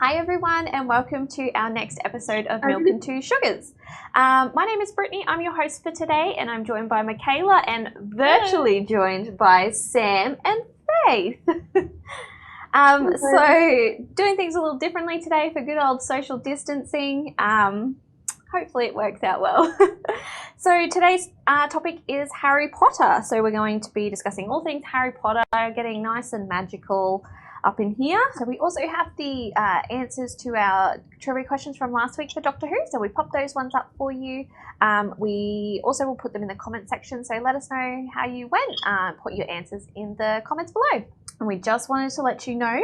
Hi everyone and welcome to our next episode of Milk and Two Sugars. My name is Brittany, I'm your host for today and I'm joined by Michaela and virtually joined by Sam and Faith. So doing things a little differently today for good old social distancing. Hopefully it works out well. So today's topic is Harry Potter. So we're going to be discussing all things Harry Potter, getting nice and magical up in here. So we also have the answers to our trivia questions from last week for Doctor Who. So we popped those ones up for you. We also will put them in the comment section. So let us know how you went. Put your answers in the comments below. And we just wanted to let you know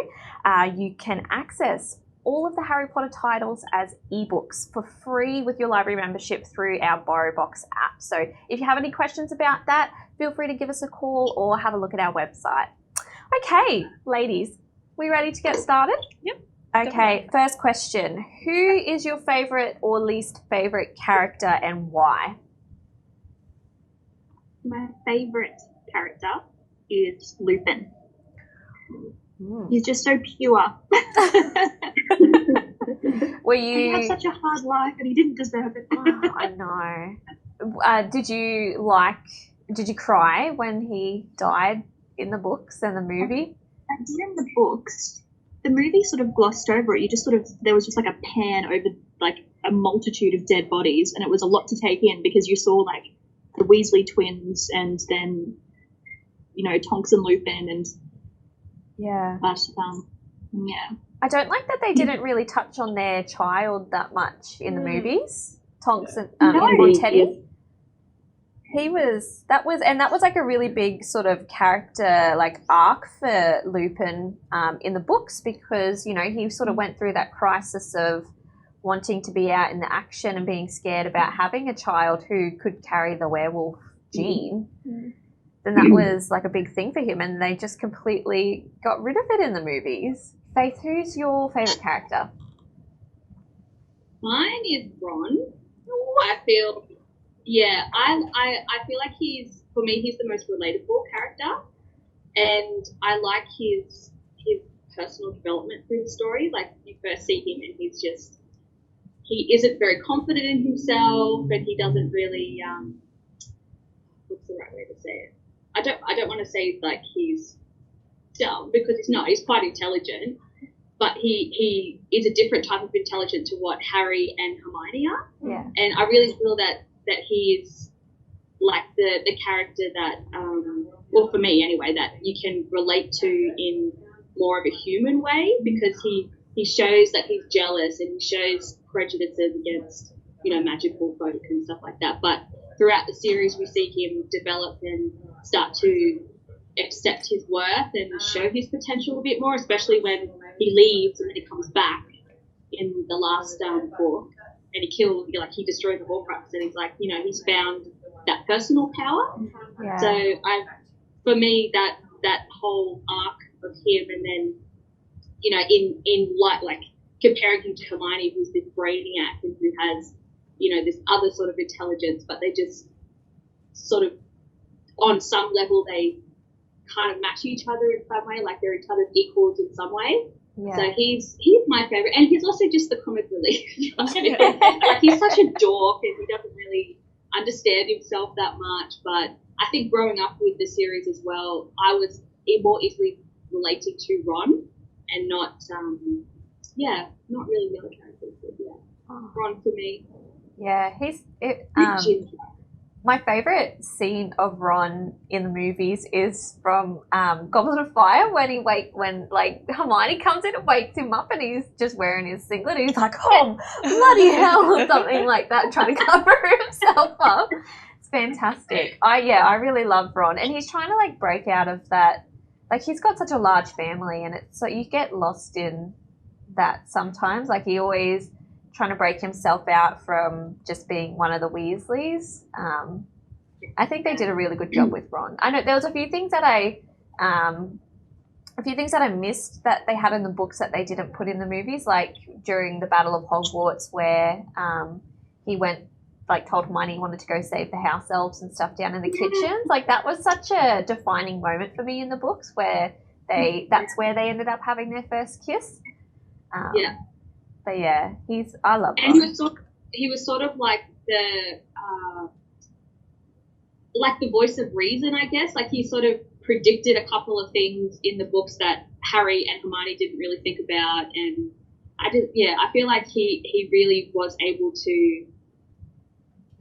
you can access all of the Harry Potter titles as ebooks for free with your library membership through our Borrow Box app. So if you have any questions about that, feel free to give us a call or have a look at our website. Okay, ladies, we ready to get started? Yep. Okay, first question. Who is your favourite or least favourite character and why? My favourite character is Lupin. He's just so pure. Were you... He had such a hard life and he didn't deserve it. Oh, I know. Did you cry when he died in the books and the movie? I did in the books. The movie sort of glossed over it. You just sort of, there was just like a pan over like a multitude of dead bodies, and it was a lot to take in because you saw like the Weasley twins and then, you know, Tonks and Lupin and yeah. But yeah. I don't like that they didn't really touch on their child that much in the movies. Tonks and and Teddy. That was like a really big sort of character like arc for Lupin in the books because, you know, he sort of went through that crisis of wanting to be out in the action and being scared about having a child who could carry the werewolf gene. And that was like a big thing for him, and they just completely got rid of it in the movies. Faith, who's your favourite character? Mine is Ron. I feel like he's the most relatable character, and I like his personal development through the story. Like, you first see him and he isn't very confident in himself, and he doesn't really what's the right way to say it? I don't want to say like he's dumb, because he's not. He's quite intelligent, but he is a different type of intelligent to what Harry and Hermione are. Yeah. And I really feel that he is like the character that, well, for me anyway, that you can relate to in more of a human way, because he shows that he's jealous and he shows prejudices against, you know, magical folk and stuff like that. But throughout the series, we see him develop and start to accept his worth and show his potential a bit more, especially when he leaves and then he comes back in the last book. And he destroys the Horcrux, and he's like, you know, he's found that personal power. Yeah. So for me, that whole arc of him, and then, you know, in like comparing him to Hermione, who's this brainiac and who has, you know, this other sort of intelligence, but they just sort of, on some level, they kind of match each other in some way, like they're each other's equals in some way. Yeah. So he's my favourite, and he's also just the comic relief. Like, he's such a dork, and he doesn't really understand himself that much. But I think growing up with the series as well, I was more easily relating to Ron, and not really the other characters. But Ron for me. Yeah, my favourite scene of Ron in the movies is from Goblet of Fire, when like Hermione comes in and wakes him up and he's just wearing his singlet and he's like, oh, bloody hell, or something like that, trying to cover himself up. It's fantastic. I really love Ron, and he's trying to like break out of that. Like, he's got such a large family, and it's so you get lost in that sometimes. Like, he always trying to break himself out from just being one of the Weasleys. I think they did a really good job with Ron. I know there was a few things that I missed that they had in the books that they didn't put in the movies, like during the Battle of Hogwarts, where he went, like, told Hermione he wanted to go save the house elves and stuff down in the kitchens. Like, that was such a defining moment for me in the books, where that's where they ended up having their first kiss. Yeah. But yeah, I love And Ron. he was sort of like the voice of reason, I guess. Like, he sort of predicted a couple of things in the books that Harry and Hermione didn't really think about, and I feel like he really was able to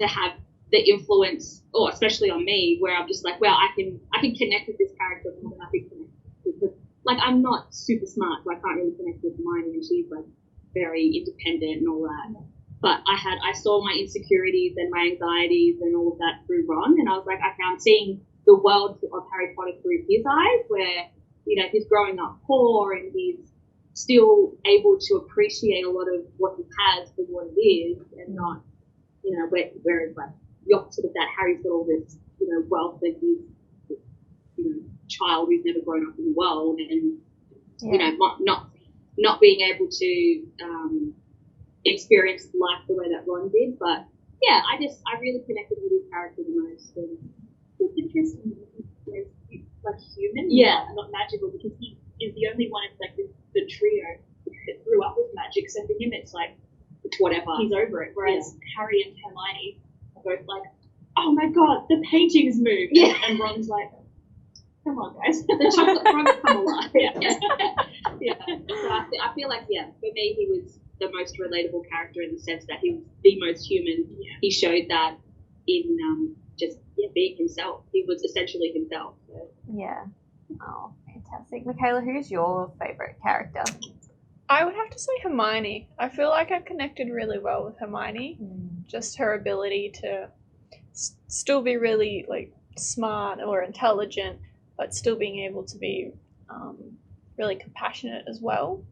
have the influence, or especially on me, where I'm just like, well, I can connect with this character more than I can connect with. Like, I'm not super smart, so I can't really connect with Hermione, and she's like very independent and all that. But I saw my insecurities and my anxieties and all of that through Ron, and I was like, okay, I'm seeing the world of Harry Potter through his eyes, where, you know, he's growing up poor and he's still able to appreciate a lot of what he has for what it is, and not, you know, whereas like the opposite of that, Harry's got all this, you know, wealth, and he's, you know, child who's never grown up in the world, and you know, not being able to experience life the way that Ron did. But yeah, I really connected with his character the most. And It's interesting. He's like human, not magical, because he is the only one of like the trio that grew up with magic. So for him, it's like it's whatever. he's over it. Whereas Harry and Hermione are both like, oh my god, the paintings move. Yeah. And Ron's like, come on, guys. The chocolate throne come alive. Yeah. So I feel like, for me, he was the most relatable character in the sense that he was the most human. Yeah. He showed that in just being himself. He was essentially himself. So. Yeah. Oh, fantastic. Michaela, who's your favourite character? I would have to say Hermione. I feel like I connected really well with Hermione. Just her ability to still be really like smart or intelligent, but still being able to be really compassionate as well.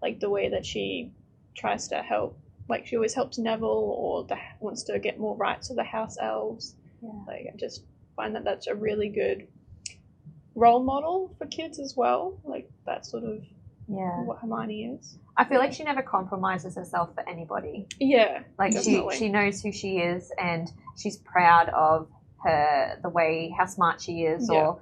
Like the way that she tries to help, like she always helps Neville, or wants to get more rights of the house elves. Yeah. Like, I just find that that's a really good role model for kids as well. Like, that's sort of what Hermione is. I feel like she never compromises herself for anybody. Yeah, like definitely. she knows who she is, and she's proud of how smart she is, or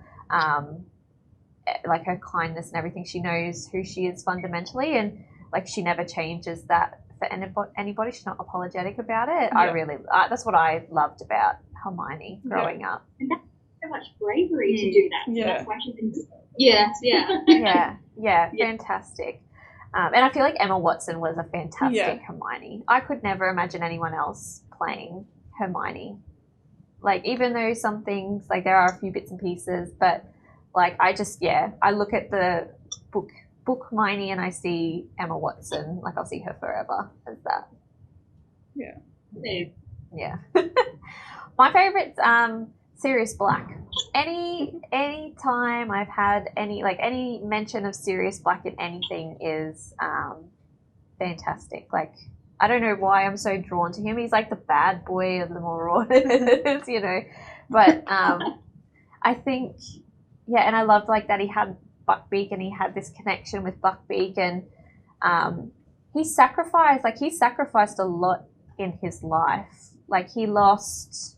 like her kindness and everything. She knows who she is fundamentally, and like she never changes that for anybody. She's not apologetic about it. That's what I loved about Hermione growing up. And that's so much bravery to do that. So that's why she's in this. Fantastic. And I feel like Emma Watson was a fantastic Hermione. I could never imagine anyone else playing Hermione. Like, even though some things, like there are a few bits and pieces, but like I look at the book Hermione and I see Emma Watson. Like, I'll see her forever as that. Yeah. My favourite's Sirius Black. Any time I've had any mention of Sirius Black in anything is fantastic. Like, I don't know why I'm so drawn to him. He's like the bad boy of the Marauders, you know. But I think, and I loved like that he had Buckbeak, and he had this connection with Buckbeak, and he sacrificed a lot in his life. Like, he lost,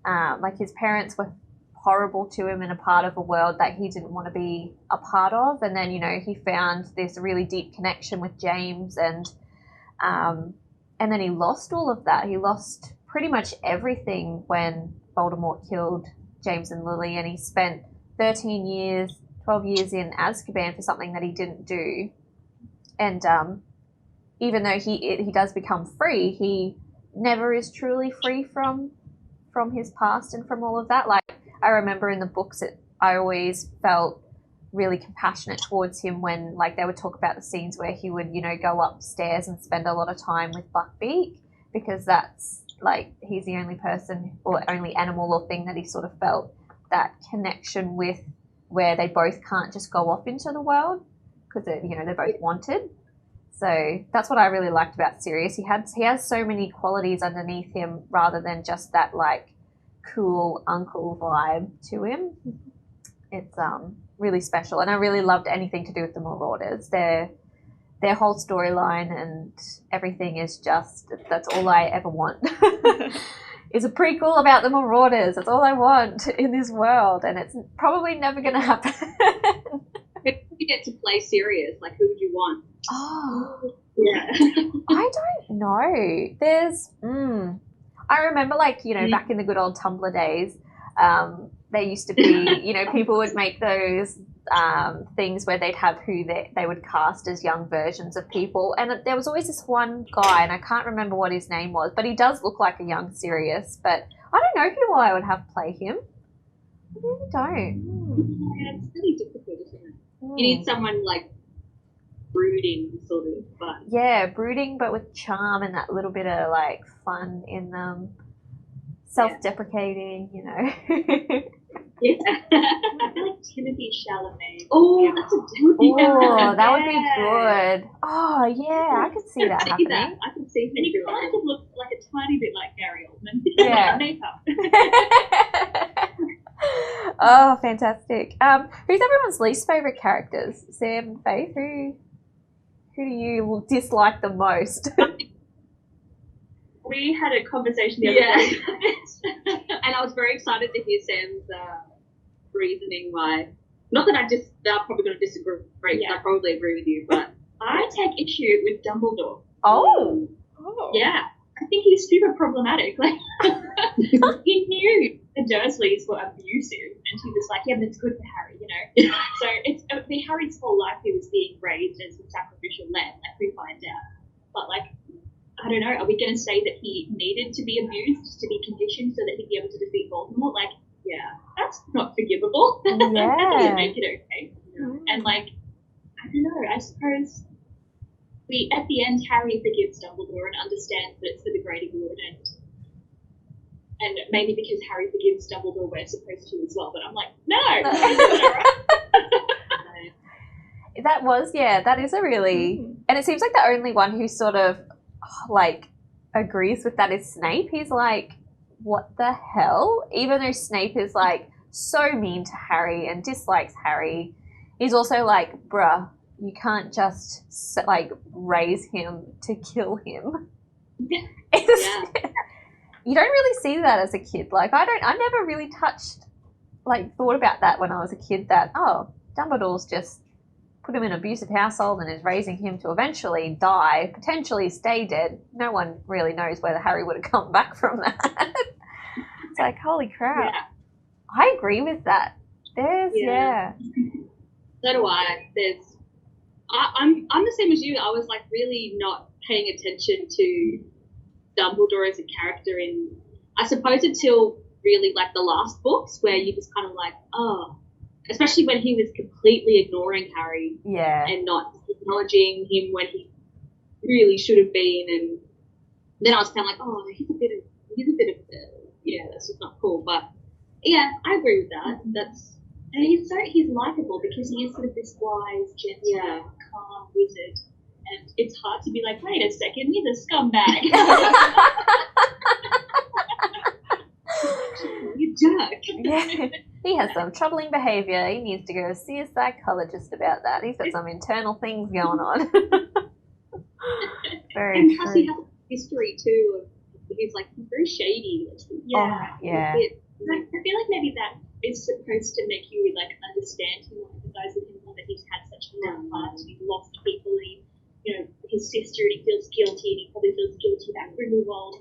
like his parents were horrible to him in a part of a world that he didn't want to be a part of, and then, you know, he found this really deep connection with James, and then he lost all of that. He lost pretty much everything when Voldemort killed James and Lily, and he spent 12 years in Azkaban for something that he didn't do. And even though he does become free, he never is truly free from his past and from all of that. Like, I remember in the books, I always felt really compassionate towards him when, like, they would talk about the scenes where he would, you know, go upstairs and spend a lot of time with Buckbeak, because that's, like, he's the only person or only animal or thing that he sort of felt that connection with, where they both can't just go off into the world because, you know, they're both wanted. So that's what I really liked about Sirius. He has so many qualities underneath him, rather than just that, like, cool uncle vibe to him. It's really special, and I really loved anything to do with the Marauders. Their whole storyline and everything is just, that's all I ever want. Is a prequel about the Marauders. That's all I want in this world, and it's probably never going to happen. If you get to play serious, like who would you want? Oh, Yeah. I don't know. There's, I remember, like, you know, back in the good old Tumblr days, there used to be, you know, people would make those things where they'd have who they would cast as young versions of people. And there was always this one guy, and I can't remember what his name was, but he does look like a young Sirius. But I don't know who I would have play him. I really don't. Yeah, it's really difficult, isn't it? You need someone like brooding, sort of, but Yeah, brooding, but with charm and that little bit of like fun in them. Self-deprecating, you know. yeah. I feel like Timothy Chalamet. Oh, that's a Oh, that would be good. Oh, yeah, I could see that happening. I could see him. And he kind of looks like a tiny bit like Gary Oldman. Yeah. Makeup. Oh, fantastic. Who's everyone's least favourite characters? Sam and Faith, who do you dislike the most? We had a conversation the other day, and I was very excited to hear Sam's reasoning why. Not that they're probably going to disagree, because I probably agree with you, but I take issue with Dumbledore. Oh. Yeah. I think he's super problematic. Like, he knew the Dursleys were abusive, and he was like, yeah, but it's good for Harry, you know? So it's Harry's whole life he was being raised as a sacrificial lamb, like we find out. But, like, I don't know, are we going to say that he needed to be abused to be conditioned so that he'd be able to defeat Voldemort? Like, yeah, that's not forgivable. Yeah. That doesn't make it okay. And, like, I don't know, I suppose at the end, Harry forgives Dumbledore and understands that it's for the greater good, and maybe because Harry forgives Dumbledore, we're supposed to as well. But I'm like, no. That is a really, and it seems like the only one who sort of like agrees with that is Snape. He's like, what the hell? Even though Snape is like so mean to Harry and dislikes Harry, he's also like, bruh, you can't just like raise him to kill him. You don't really see that as a kid. Like I never really thought about that when I was a kid, that Dumbledore's just put him in an abusive household and is raising him to eventually die, potentially stay dead. No one really knows whether Harry would have come back from that. It's like, holy crap. Yeah. I agree with that. So do I. I'm the same as you. I was like really not paying attention to Dumbledore as a character I suppose until really like the last books, where you just kind of like, especially when he was completely ignoring Harry and not acknowledging him when he really should have been, and then I was kind of like, he's a bit of that's just not cool. But yeah, I agree with that. And he's likable because he is sort of this wise, gentle, calm wizard, and it's hard to be like, wait a second, he's a scumbag. You jerk. Yeah. He has some troubling behaviour. He needs to go see a psychologist about that. He's got some internal things going on. Very and true. plus he has a history too of he's very shady. I feel like maybe that is supposed to make you like understand him or empathize with him more, that he's had such a hard past, he's lost people, and his sister, and he feels guilty, and he probably feels guilty about Grindelwald,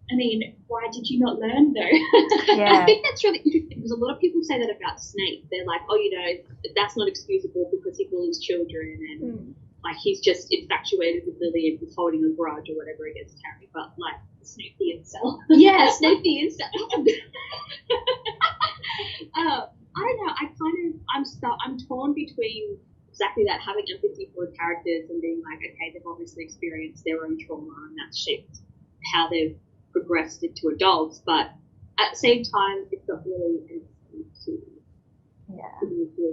and why did you not learn though? Yeah. I think that's really interesting because a lot of people say that about Snape. They're like, that's not excusable because he bullies children and like he's just infatuated with Lily and he's holding a grudge or whatever against Harry. But like Snape the incel. Yeah, Snape the incel. I don't know. I'm torn between exactly that, having empathy for the characters and being like, okay, they've obviously experienced their own trauma and that's shaped how they've progressed into adults, but at the same time, it's not really anything to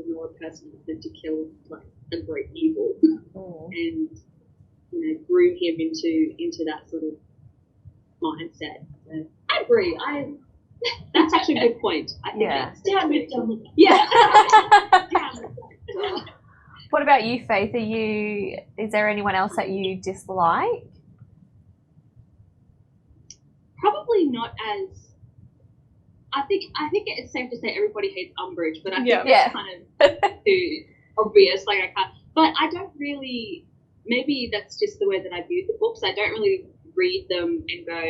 ignore a person who's meant to kill like a great evil and groom him into that sort of mindset. So I agree. That's actually a good point. I think down with Dumbledore. Yeah. What about you, Faith? Is there anyone else that you dislike? Probably not as I think it's safe to say everybody hates Umbridge, but I think Yeah. that's kind of too obvious. Like I can't, but I don't really. Maybe that's just the way that I view the books. I don't really read them and go,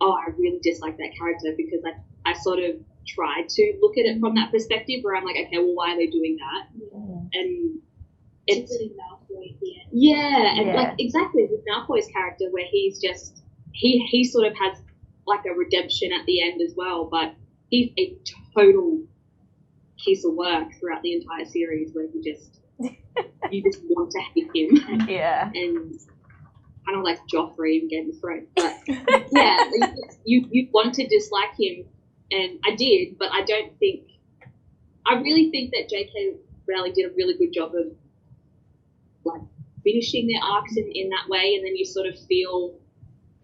"Oh, I really dislike that character," because I sort of try to look at it from that perspective where I'm like, okay, well, why are they doing that? And it's really Malfoy at the end. Yeah, and Yeah. like exactly with Malfoy's character, where he's just he sort of has like a redemption at the end as well, but he's a total piece of work throughout the entire series, where you just want to hate him, Yeah. and kind of like Joffrey in Game of Thrones. But yeah, you want to dislike him, and I did, but I really think that J.K. Rowling did a really good job of like finishing their arcs in that way, and then you sort of feel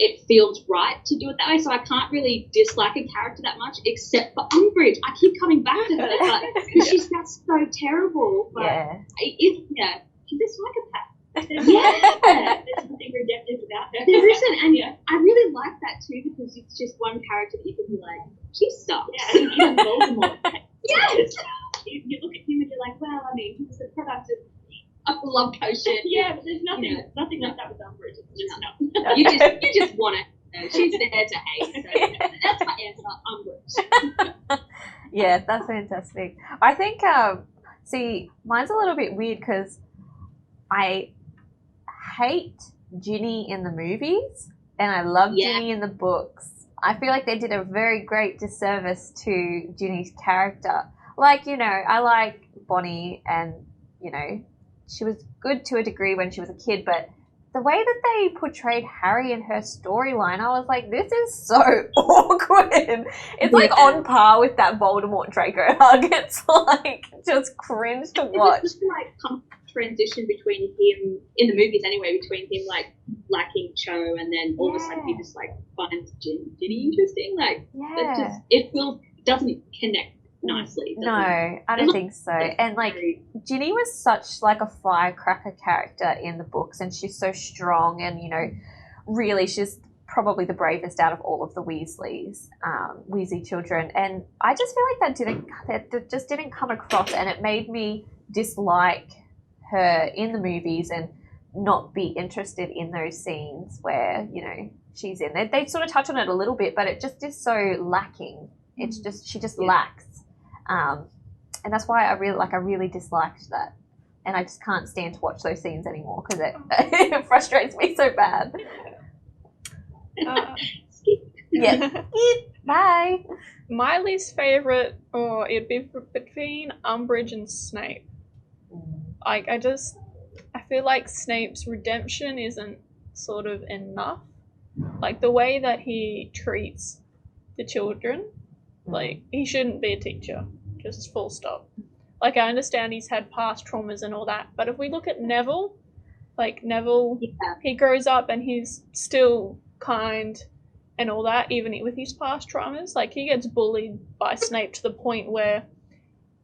it feels right to do it that way. So I can't really dislike a character that much, except for Umbridge. I keep coming back to her, but because she's that's so terrible. But she's a psychopath. There's nothing redemptive about her. There isn't, and I really like that too, because it's just one character that you can be like, she sucks. Yeah, even Voldemort. Yes. You look at him and you're like, well, I mean, he was a product of a love potion. Yeah, but there's nothing like that with Umbridge. It's just no. You just want it. She's there to hate. So that's my answer, Umbridge. Yeah, that's fantastic. I think, see, mine's a little bit weird because I hate Ginny in the movies and I love Ginny in the books. I feel like they did a very great disservice to Ginny's character. Like, I like Bonnie and, she was good to a degree when she was a kid, but the way that they portrayed Harry in her storyline, I was like, this is so awkward. It's like on par with that Voldemort Draco hug. It's like just cringe to watch. It's just like transition between him in the movies anyway, between him like liking Cho and then all of a sudden he just like finds Ginny interesting. Like it doesn't connect nicely. No, I don't think so. And like Ginny was such like a firecracker character in the books, and she's so strong, and really she's probably the bravest out of all of the Weasley children. And I just feel like that just didn't come across, and it made me dislike her in the movies and not be interested in those scenes where she's in. They sort of touch on it a little bit, but it just is so lacking. It's just she just lacks. And that's why I really disliked that, and I just can't stand to watch those scenes anymore because it frustrates me so bad. Bye. My least favorite, it'd be between Umbridge and Snape. Like I feel like Snape's redemption isn't sort of enough. Like the way that he treats the children, like he shouldn't be a teacher. Just full stop. Like I understand he's had past traumas and all that, but if we look at Neville, he grows up and he's still kind and all that, even with his past traumas. Like he gets bullied by Snape to the point where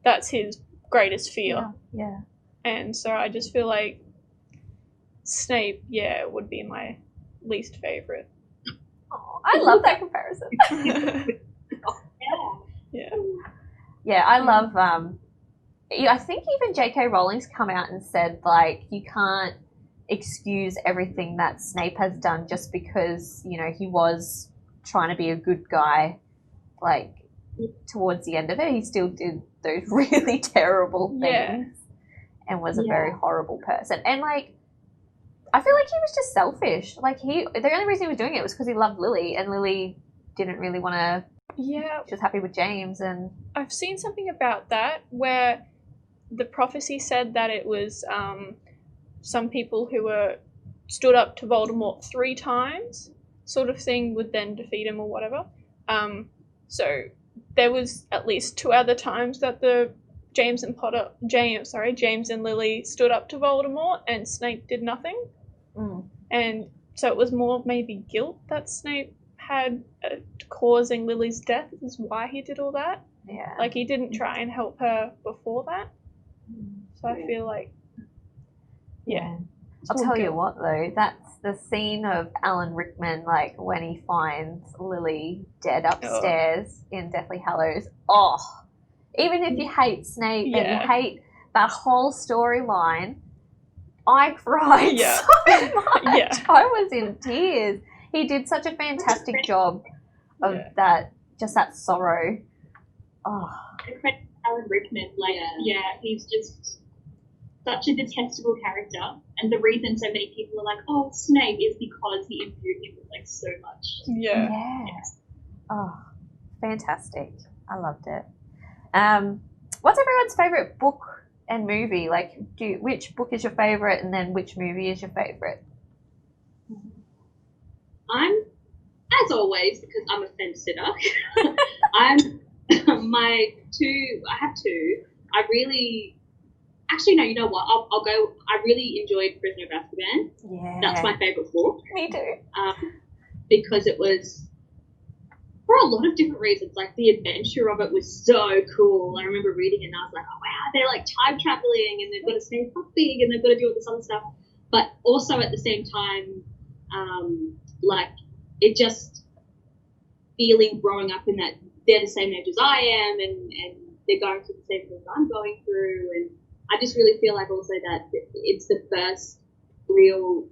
that's his greatest fear. Yeah. And so I just feel like Snape, would be my least favorite. Oh, I love that comparison. Yeah, I love, I think even J.K. Rowling's come out and said, like, you can't excuse everything that Snape has done just because, he was trying to be a good guy. Like, towards the end of it, he still did those really terrible things and was a very horrible person. And, like, I feel like he was just selfish. Like, the only reason he was doing it was because he loved Lily, and Lily didn't really want to... Yeah. She was happy with James, and... I've seen something about that where the prophecy said that it was some people who were stood up to Voldemort 3 times sort of thing would then defeat him or whatever. So there was at least 2 other times that the James and Lily stood up to Voldemort and Snape did nothing. And so it was more maybe guilt that Snape had causing Lily's death is why he did all that. Yeah. Like he didn't try and help her before that. So I feel like I'll tell you what though, that's the scene of Alan Rickman, like when he finds Lily dead upstairs in Deathly Hallows. Oh, even if you hate Snape and you hate that whole storyline, I cried so much. I was in tears. He did such a fantastic job of that, just that sorrow. Oh. Alan Rickman, he's just such a detestable character, and the reason so many people are like, "Oh, Snape," is because he imbued him with like so much. Yeah. Oh, fantastic! I loved it. What's everyone's favorite book and movie? Like, which book is your favorite, and then which movie is your favorite? I'm, as always, because I'm a fence sitter. I have two. I really, actually no, you know what? I'll go. I really enjoyed Prisoner of Azkaban. Yeah, that's my favorite book. Me too. Because it was, for a lot of different reasons, like the adventure of it was so cool. I remember reading it and I was like, oh wow, they're like time traveling and they've got to save Buckbeak and they've got to do all this other stuff. But also at the same time, like it just feeling growing up in that they're the same age as I am and they're going through the same things I'm going through, and I just really feel like also that it's the first real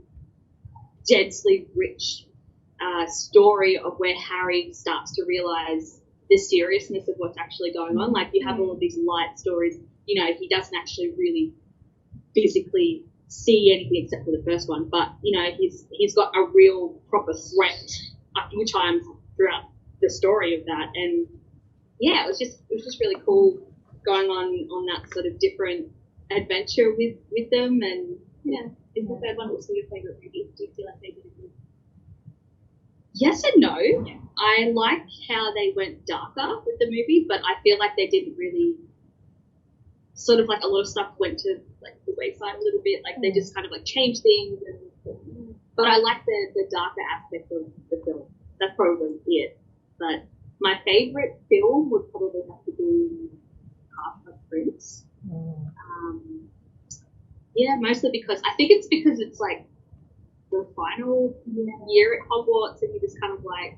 densely rich story of where Harry starts to realise the seriousness of what's actually going on. Like you have all of these light stories, you know, he doesn't actually really physically see anything except for the first one, but you know, he's got a real proper threat a few times throughout the story of that, and yeah, it was just really cool going on that sort of different adventure with them, and yeah. Is the third one also your favourite movie? Do you feel like they did it? Yes and no. Yeah. I like how they went darker with the movie, but I feel like they didn't really, sort of like a lot of stuff went to like the wayside a little bit. Like they just kind of like changed things, but I like the darker aspect of the film. That's probably it. But my favourite film would probably have to be Half-Blood Prince. Yeah, mostly because I think it's because it's like the final year at Hogwarts, and you just kind of like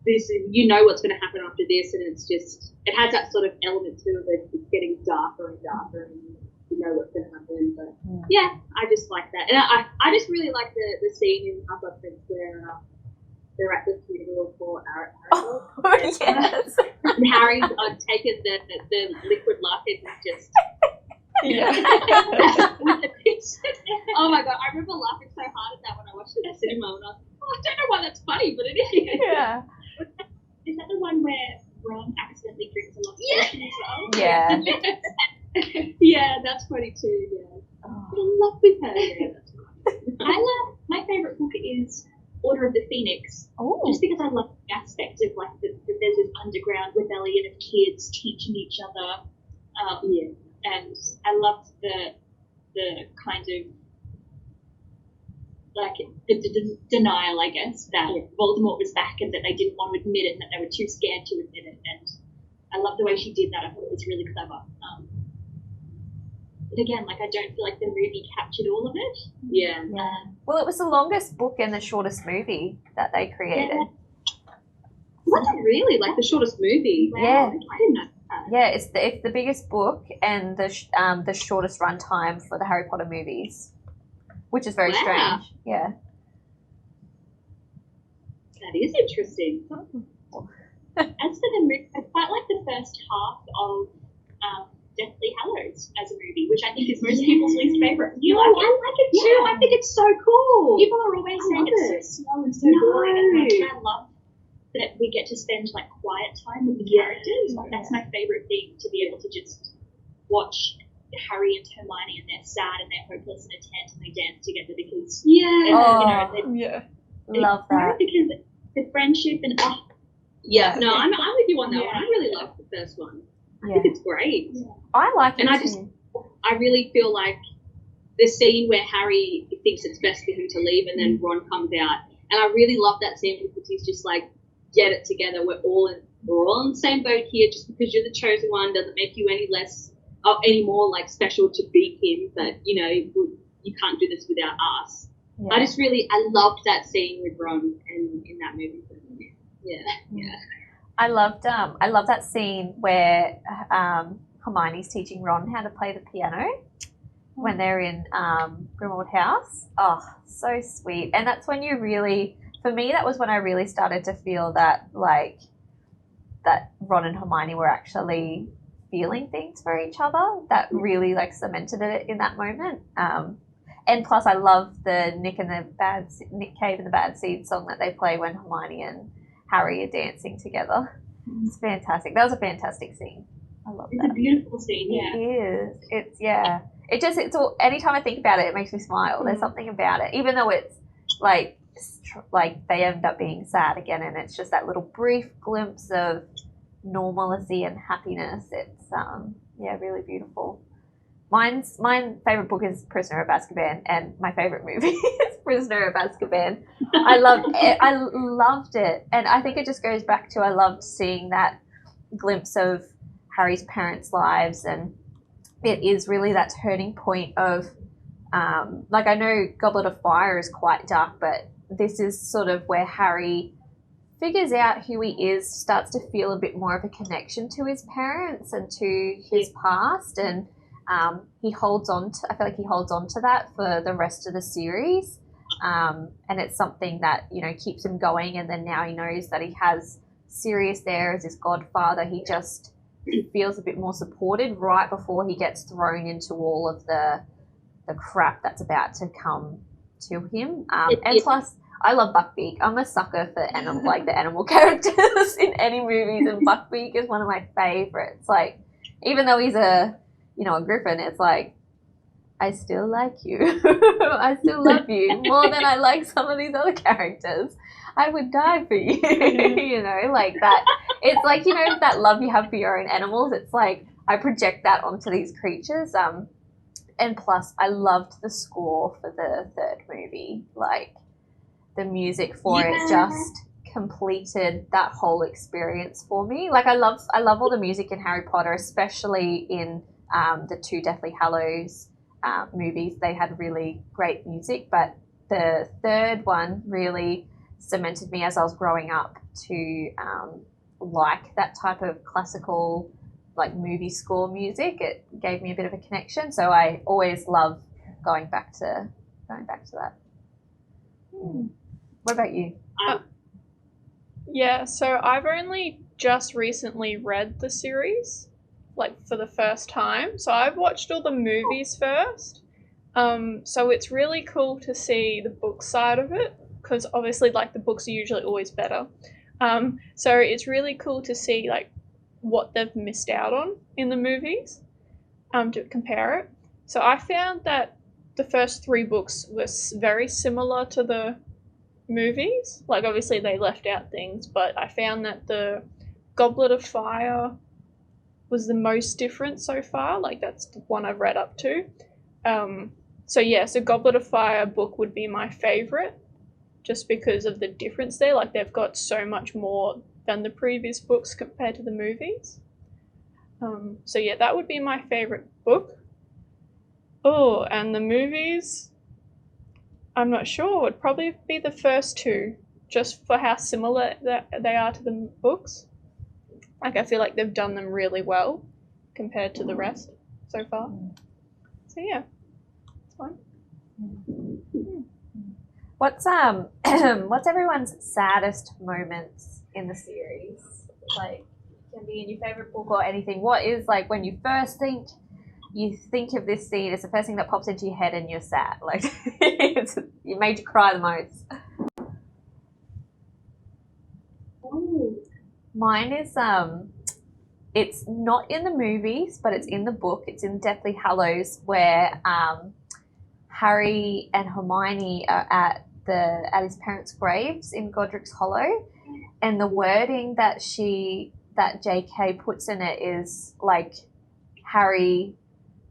this. You know what's going to happen after this, and it's just it has that sort of element to it. It's getting darker and darker, and you know what's going to happen. But yeah, I just like that, and I just really like the scene in Half-Blood Prince where they're at the funeral for Harry. Oh, yes. And Harry's taken the liquid luck and just. Yeah. Oh my god, I remember laughing so hard at that when I watched it at the cinema, and I was like, oh, I don't know why that's funny, but it is. Yeah. Is that the one where Ron accidentally drinks a lot of potion as well? Yeah. Yeah, that's funny too. Yeah. Oh. I love with her. Yeah, that's funny. I love my favourite book is Order of the Phoenix. Oh. Just because I love the aspect of like there's this underground rebellion of kids teaching each other. And I loved the kind of like the denial, I guess, that Voldemort was back and that they didn't want to admit it and that they were too scared to admit it. And I love the way she did that. I thought it was really clever. But again, like I don't feel like the movie captured all of it. Yeah. Well, it was the longest book and the shortest movie that they created. Was it really? Like the shortest movie? Wow. Yeah. I didn't know. Yeah, it's the biggest book and the shortest run time for the Harry Potter movies, which is very strange. Yeah. That is interesting. As for the movie, I quite like the first half of Deathly Hallows as a movie, which I think is most people's least favourite. You like it? I like it too. Yeah. I think it's so cool. People are always saying it's so slow and so boring, and I love that we get to spend like quiet time with the characters. Like, that's my favourite thing, to be able to just watch Harry and Hermione, and they're sad and they're hopeless in a tent and they dance together because love that, because the friendship and I'm with you on that one. I really love the first one. I think it's great. Yeah. I like it, and I really feel like the scene where Harry thinks it's best for him to leave and then Ron comes out, and I really love that scene because he's just like, get it together. We're all in the same boat here. Just because you're the chosen one doesn't make you any more like special to beat him. But you know, you can't do this without us. Yeah. I loved that scene with Ron in that movie. Yeah. I loved that scene where Hermione's teaching Ron how to play the piano when they're in Grimmauld House. Oh, so sweet. And that's when you really, for me, that was when I really started to feel that, like, that Ron and Hermione were actually feeling things for each other. That really, like, cemented it in that moment. And plus, I love the Nick Cave and the Bad Seed song that they play when Hermione and Harry are dancing together. It's fantastic. That was a fantastic scene. I love that. It's a beautiful scene, yeah. It is. It's all, anytime I think about it, it makes me smile. There's something about it. Even though it's like they end up being sad again, and it's just that little brief glimpse of normalcy and happiness. It's really beautiful. My favorite book is Prisoner of Azkaban, and my favorite movie is Prisoner of Azkaban. I loved it, and I think it just goes back to I loved seeing that glimpse of Harry's parents' lives, and it is really that turning point of like, I know Goblet of Fire is quite dark, but this is sort of where Harry figures out who he is, starts to feel a bit more of a connection to his parents and to his past, and he holds on to, I feel like he holds on to that for the rest of the series, and it's something that, you know, keeps him going. And then now he knows that he has Sirius there as his godfather. He just feels a bit more supported right before he gets thrown into all of the crap that's about to come to him. And plus, I love Buckbeak. I'm a sucker for the animal characters in any movies, and Buckbeak is one of my favorites. Like, even though he's a griffin, it's like, I still like you. I still love you more than I like some of these other characters. I would die for you. Like that. It's like, that love you have for your own animals. It's like I project that onto these creatures. And plus, I loved the score for the third movie. Like, the music for it just completed that whole experience for me. Like, I love all the music in Harry Potter, especially in the two Deathly Hallows movies. They had really great music, but the third one really cemented me as I was growing up to like that type of classical, like, movie score music. It gave me a bit of a connection, so I always love going back to that. What about you? Yeah, so I've only just recently read the series, like, for the first time. So I've watched all the movies first. So it's really cool to see the book side of it, because obviously, like, the books are usually always better. So it's really cool to see, like, what they've missed out on in the movies, to compare it. So I found that the first three books were very similar to the movies. Like, obviously they left out things, but I found that the Goblet of Fire was the most different so far. Like, that's the one I've read up to. So Goblet of Fire book would be my favorite, just because of the difference there. Like, they've got so much more than the previous books compared to the movies. That would be my favorite book. Oh, and the movies, I'm not sure. Would probably be the first two, just for how similar they are to the books. Like, I feel like they've done them really well compared to the rest so far. So yeah, it's fun. What's everyone's saddest moments in the series? Like, it can be in your favorite book or anything. What is, like, when you first think of this scene, it's the first thing that pops into your head and you're sad. Like, it made you cry the most. Mine is it's not in the movies, but it's in the book. It's in Deathly Hallows, where Harry and Hermione are at his parents' graves in Godric's Hollow, and the wording that JK puts in it is like, Harry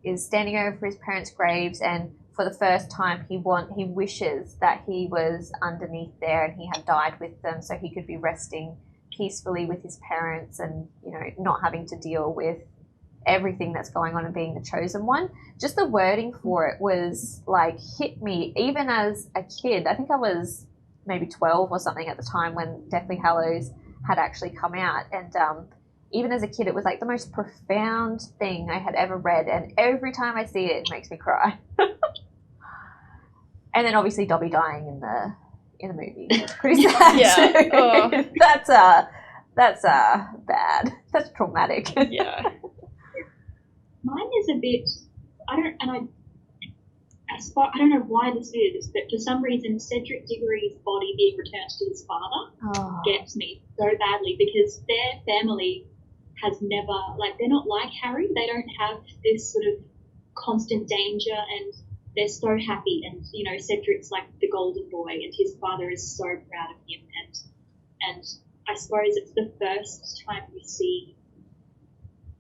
is standing over his parents' graves, and for the first time he wishes that he was underneath there and he had died with them, so he could be resting peacefully with his parents and, not having to deal with everything that's going on and being the chosen one. Just the wording for it was like hit me even as a kid. I think I was maybe 12 or something at the time when Deathly Hallows had actually come out, and even as a kid it was like the most profound thing I had ever read, and every time I see it it makes me cry. And then obviously Dobby dying in the movie is pretty sad too. Oh. That's bad. That's traumatic. Yeah. Mine is a bit. I don't know why this is, but for some reason Cedric Diggory's body being returned to his father gets me so badly, because their family has never, like, they're not like Harry. They don't have this sort of constant danger, and they're so happy. And you know, Cedric's like the golden boy, and his father is so proud of him. And I suppose it's the first time we see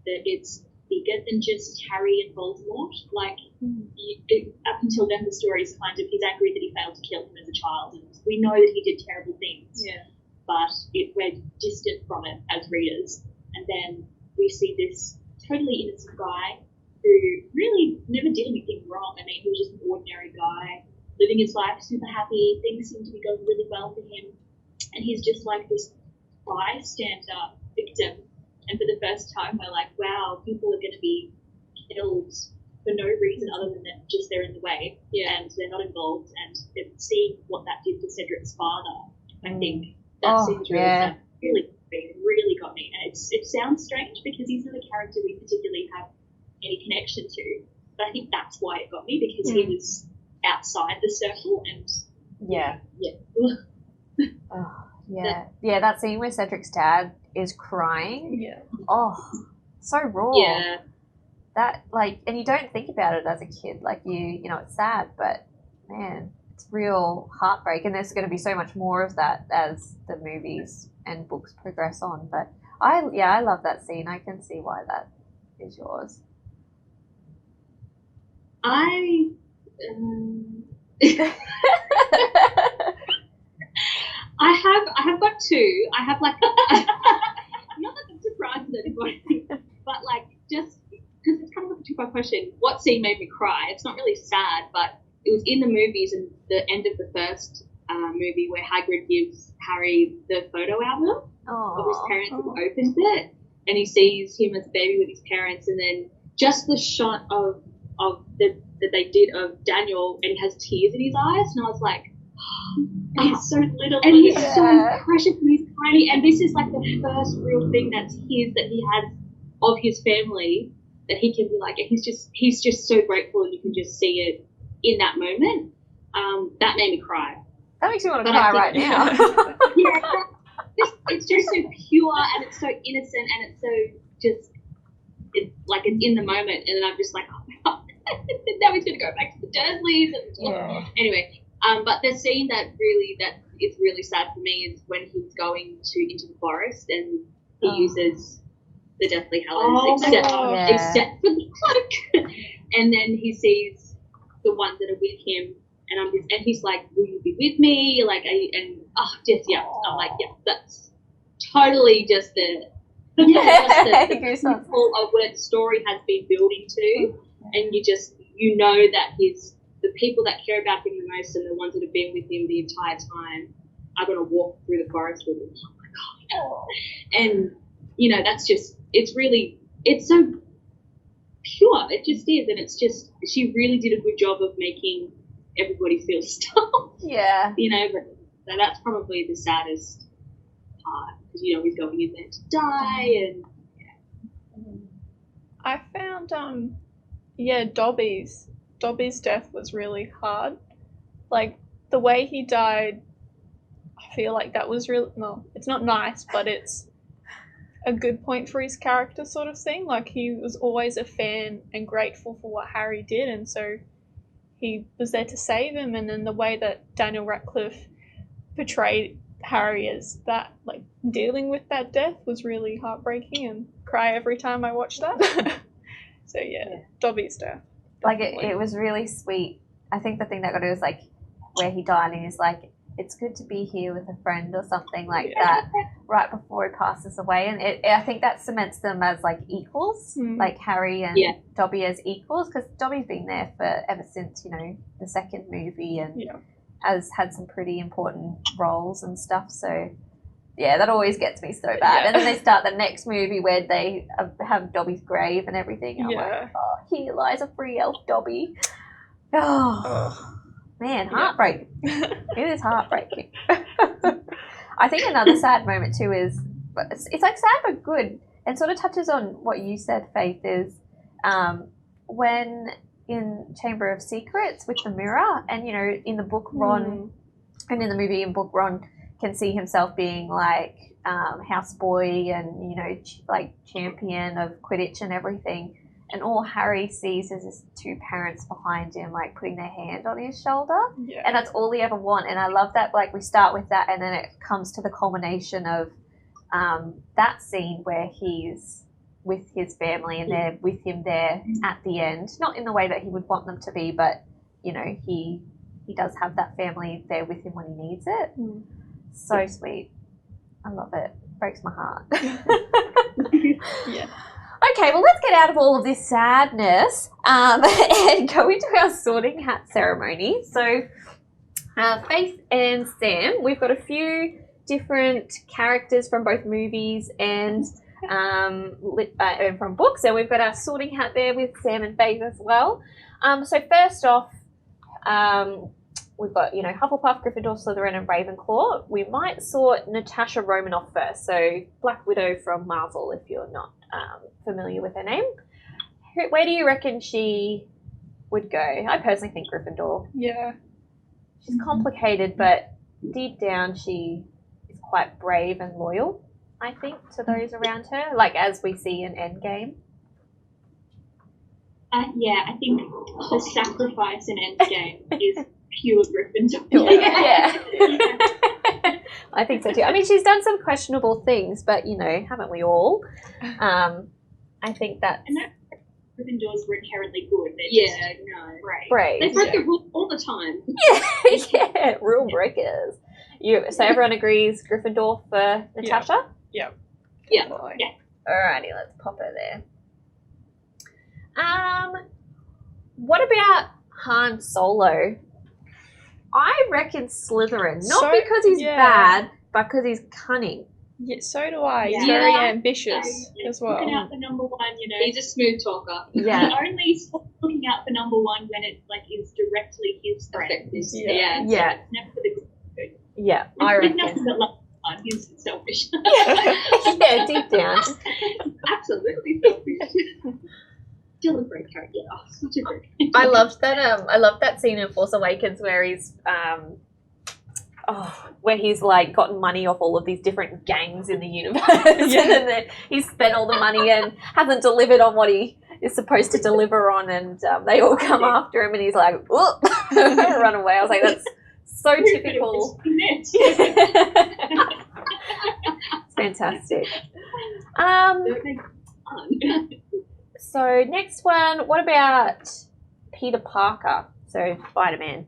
that it's bigger than just Harry and Voldemort. Like, up until then, the story is kind of he's angry that he failed to kill him as a child, and we know that he did terrible things. Yeah. But we're distant from it as readers, and then we see this totally innocent guy who really never did anything wrong. I mean, he was just an ordinary guy living his life, super happy. Things seem to be going really well for him, and he's just like this bystander victim. And for the first time, we're like, wow, people are going to be killed for no reason other than that just they're in the way, and they're not involved. And seeing what that did to Cedric's father, I think that seems really got me. And it sounds strange because he's not a character we particularly have any connection to, but I think that's why it got me, because he was outside the circle. And that scene where Cedric's dad is crying. So raw. That, like, and you don't think about it as a kid, like you know it's sad, but man, it's real heartbreak. And there's going to be so much more of that as the movies and books progress on. But I love that scene. I can see why that is yours. I have got two. I have like not that I'm surprised at anybody, but like just because it's kind of like a two-part question. What scene made me cry? It's not really sad, but it was in the movies and the end of the first movie where Hagrid gives Harry the photo album of his parents and opens it, and he sees him as a baby with his parents, and then just the shot of that they did of Daniel, and he has tears in his eyes, and I was like, he's so little and he's so precious and he's tiny, and this is like the first real thing that's his, that he has of his family, that he can be like, and he's just so grateful, and you can just see it in that moment. That made me cry. That makes me want to cry right now. It's just so pure, and it's so innocent, and it's so just, it's like it's in the moment, and then I'm just like, oh my god, now he's gonna go back to the Dursleys, and anyway. But the scene that is really sad for me is when he's going into the forest and he uses the Deathly Hallows, except for the cloak, and then he sees the ones that are with him, and he's like, "Will you be with me?" Like, I'm like, that's totally just the people of where the story has been building to, and you know that the people that care about him the most and the ones that have been with him the entire time are going to walk through the forest with him. Oh my god! And you know, that's just, it's so pure. It just is, and it's just, she really did a good job of making everybody feel stuff. Yeah. You know, but so that's probably the saddest part, because you know he's going in there to die, and I found Dobby's death was really hard. Like, the way he died, I feel like that was really, no, it's not nice, but it's a good point for his character sort of thing. Like, he was always a fan and grateful for what Harry did, and so he was there to save him. And then the way that Daniel Radcliffe portrayed Harry as that, like, dealing with that death was really heartbreaking, and cry every time I watched that. So Dobby's death. Like, it was really sweet. I think the thing that got it was like where he died, and he's like, it's good to be here with a friend or something like that right before he passes away. And I think that cements them as like equals, like Harry and Dobby as equals, because Dobby's been there for ever since, you know, the second movie and has had some pretty important roles and stuff. So yeah, that always gets me so bad. And then they start the next movie where they have Dobby's grave and everything. And I'm like, oh, here lies a free elf Dobby. Oh. Man, heartbreaking. It is heartbreaking. I think another sad moment too is, it's like sad but good, and sort of touches on what you said, Faith, is when in Chamber of Secrets with the mirror, and you know, in the book Ron, and in the movie in book Ron can see himself being like houseboy and, you know, like champion of Quidditch and everything. And all Harry sees is his two parents behind him, like putting their hand on his shoulder. Yeah. And that's all he ever want. And I love that, like, we start with that and then it comes to the culmination of that scene where he's with his family and they're with him there at the end. Not in the way that he would want them to be, but, you know, he does have that family there with him when he needs it. So sweet. I love it. Breaks my heart. Okay, well, let's get out of all of this sadness and go into our sorting hat ceremony. So, Faith and Sam, we've got a few different characters from both movies and from books, and we've got our sorting hat there with Sam and Faith as well. So first off, we've got, you know, Hufflepuff, Gryffindor, Slytherin, and Ravenclaw. We might sort Natasha Romanoff first, so Black Widow from Marvel, if you're not familiar with her name. Where do you reckon she would go? I personally think Gryffindor. Yeah. She's complicated, but deep down she is quite brave and loyal, I think, to those around her, like as we see in Endgame. I think the sacrifice in Endgame is pure Gryffindor. Yeah. I think so too. I mean, she's done some questionable things, but, you know, haven't we all? I think that... And that Gryffindors were inherently good. They're brave. They break the rules all the time. Yeah, rule breakers. So everyone agrees Gryffindor for Natasha? Yeah. Alrighty, let's pop her there. What about Han Solo? I reckon Slytherin. Not because he's bad, but because he's cunning. Yeah, so do I. He's very ambitious as well. Looking out for number one, you know. He's a smooth talker. Yeah. He only looking out for number one when it like is directly his threat. Yeah. It's never for the good. Yeah, I reckon. Nothing but love. He's selfish. Yeah, deep down. Absolutely selfish. Still a great character. Oh, such a great character. I loved that scene in Force Awakens where he's where he's like gotten money off all of these different gangs in the universe, and then he's spent all the money and hasn't delivered on what he is supposed to deliver on, and they all come after him, and he's like, run away. I was like, that's so typical. It's fantastic. So next one, what about Peter Parker? So Spider-Man.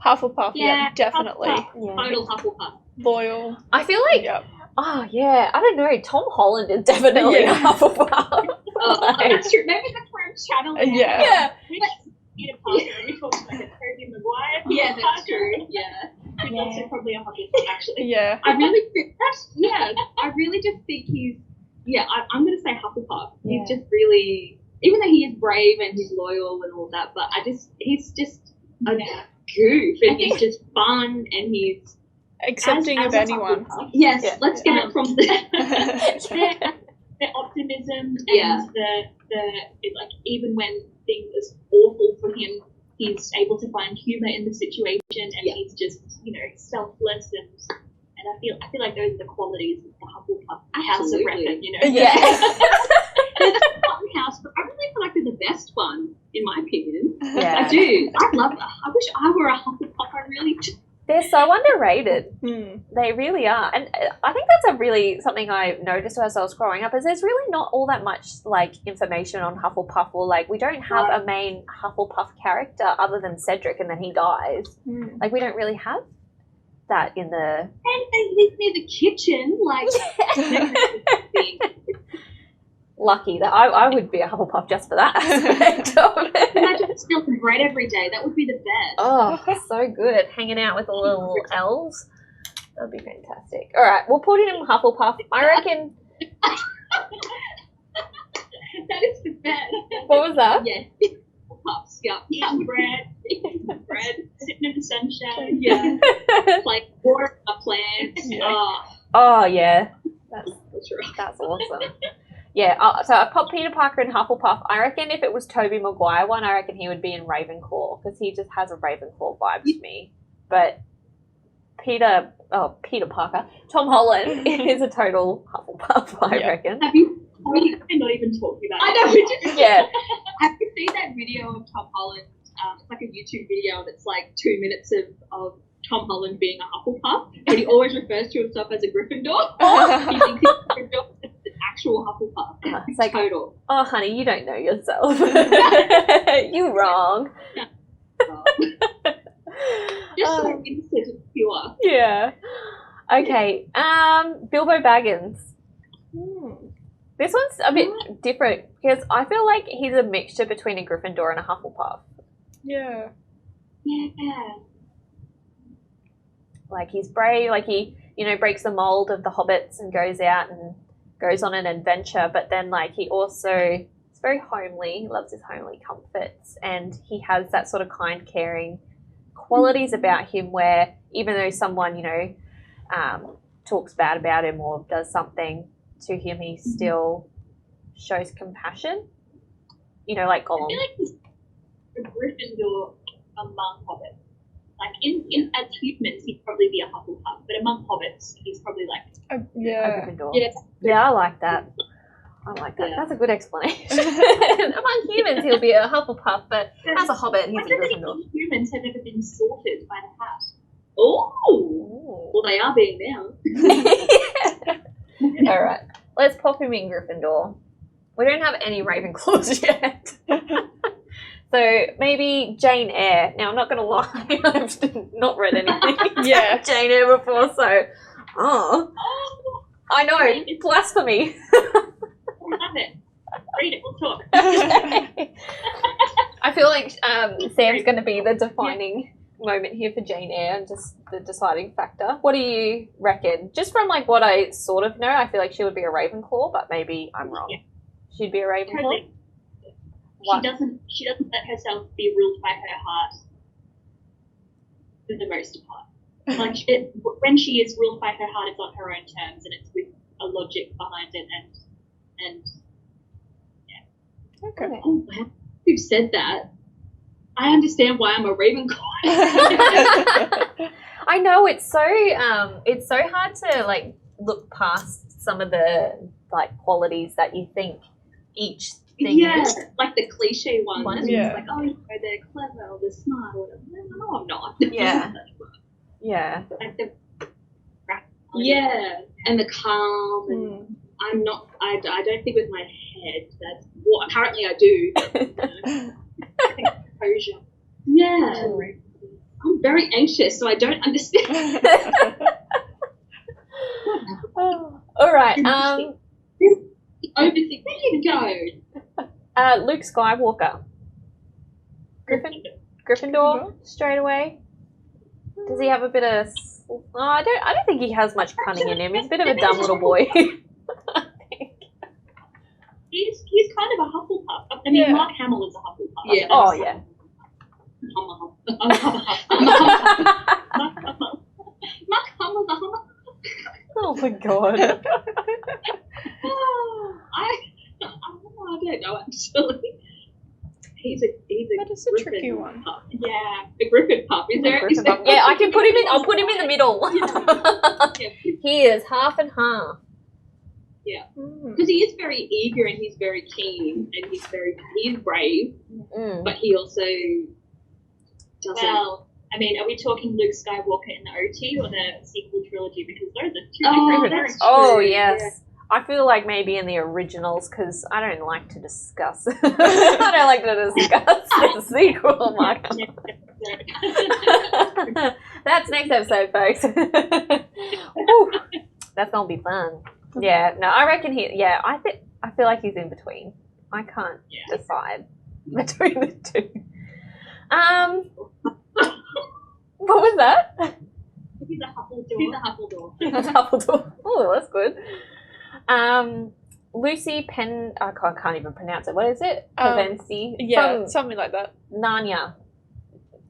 Hufflepuff, definitely. Hufflepuff. Total Hufflepuff. Loyal. I feel like, I don't know, Tom Holland is definitely a Hufflepuff. That's true. Maybe that's where I'm channeling. Peter Parker, and we talked like a Tobey Maguire. Yeah, that's true. He's also probably a Hufflepuff, actually. Yeah. I really just think he's, I'm going to say Hufflepuff. He's just really, even though he is brave and he's loyal and all that, but he's just a goof, and he's just fun, and he's accepting of anyone. Let's get it from the optimism and the like, even when things are awful for him, he's able to find humor in the situation, and he's just, you know, selfless, and I feel like those are the qualities of the Hufflepuff House of Reckon, you know. Yeah. They're the fun house, but I really feel like they're the best one, in my opinion. Yeah. I do. I love them. I wish I were a Hufflepuff. I really do. They're so underrated. They really are. And I think that's something I noticed as I was growing up, is there's really not all that much like information on Hufflepuff, or like we don't have a main Hufflepuff character other than Cedric, and then he dies. Like we don't really have that in the... And they live near the kitchen, like... Lucky that I would be a Hufflepuff just for that aspect of it. Imagine stealing bread every day. That would be the best. Oh, so good. Hanging out with the little elves. That would be fantastic. All right, we'll put it in Hufflepuff. I reckon... That is the best. What was that? Yes. Puffs, yeah. Bread, sitting in the sunshine, yeah. Like water a plant. Yeah. Oh, yeah. That's right. That's awesome. Yeah, so I popped Peter Parker in Hufflepuff. I reckon if it was Tobey Maguire one, I reckon he would be in Ravenclaw because he just has a Ravenclaw vibe to me. But Peter Parker, Tom Holland is a total Hufflepuff, I reckon. Have you? We're not even talking about it. I know. Yeah. Have you seen that video of Tom Holland? It's like a YouTube video, and it's like 2 minutes of Tom Holland being a Hufflepuff, but he always refers to himself as a Gryffindor. He thinks he's a Gryffindor. It's an actual Hufflepuff. It's like, total. Oh, honey, you don't know yourself. You wrong. Just so innocent and pure. Yeah. Okay. Bilbo Baggins. This one's a bit different because I feel like he's a mixture between a Gryffindor and a Hufflepuff. Yeah. Yeah. Like he's brave, like he, breaks the mold of the hobbits and goes out and goes on an adventure, but then like he also is very homely. He loves his homely comforts and he has that sort of kind, caring qualities about him where even though someone, talks bad about him or does something to him, he still shows compassion. Like Gollum. I feel like he's a Gryffindor among hobbits. Like in as humans, he'd probably be a Hufflepuff, but among hobbits, he's probably like a Gryffindor. Yeah. Yeah, I like that. Yeah. That's a good explanation. Among humans, he'll be a Hufflepuff, but as a hobbit, he's a Gryffindor. Humans have never been sorted by the hat. Oh, well, they are being now. All right, let's pop him in Gryffindor. We don't have any Ravenclaws yet. So maybe Jane Eyre. Now, I'm not going to lie, I've not read anything Jane Eyre before, so... I know, blasphemy. Love it. Read it, we'll talk. I feel like Sam's going to be the defining moment here for Jane Eyre and just the deciding factor. What do you reckon? Just from like what I sort of know, I feel like she would be a Ravenclaw, but maybe I'm wrong. Yeah. She'd be a Ravenclaw? Totally. She doesn't let herself be ruled by her heart for the most part. Like when she is ruled by her heart, it's on her own terms and it's with a logic behind it and yeah. Okay. Oh wow. You've said that. I understand why I'm a Ravenclaw. I know it's so hard to like look past some of the like qualities that you think each thing is. Like the cliche ones. Yeah. Like, they're clever or they're smart or whatever. No, I'm not. Yeah. Yeah. Like and the calm and I'm not. I don't think with my head. That's what apparently I do. But, I think composure. Yeah. I'm very anxious, so I don't understand. All right. Overthink. Where do you go? Luke Skywalker. Gryffindor straight away. Does he have a bit of? I don't think he has much cunning in him. He's a bit of a dumb little boy. He's kind of a Hufflepuff. I mean, Mark Hamill is a Hufflepuff. Yeah. Oh yeah. Mark Hamill's a Hufflepuff. Oh my god. I don't know actually. He's a that is a tricky one. Puff. Yeah, the Griffin puff. Is there? Yeah, I can put him in. I'll put him in the middle. He is half and half. Yeah, because he is very eager and he's very keen and he is brave, but he also doesn't. Well, I mean, are we talking Luke Skywalker in the OT or the sequel trilogy? Because those are two different characters. Oh yes. Yeah. I feel like maybe in the originals because I don't like to discuss. I don't like to discuss the sequel, Mark. That That's next episode, folks. Ooh, that's gonna be fun. Yeah, no, I reckon I feel like he's in between. I can't decide between the two. What was that? He's a Huffledore. That's Huffledore. Oh, that's good. Lucy Pen. I can't even pronounce it. What is it? Pevensie. Yeah, something like that. Narnia.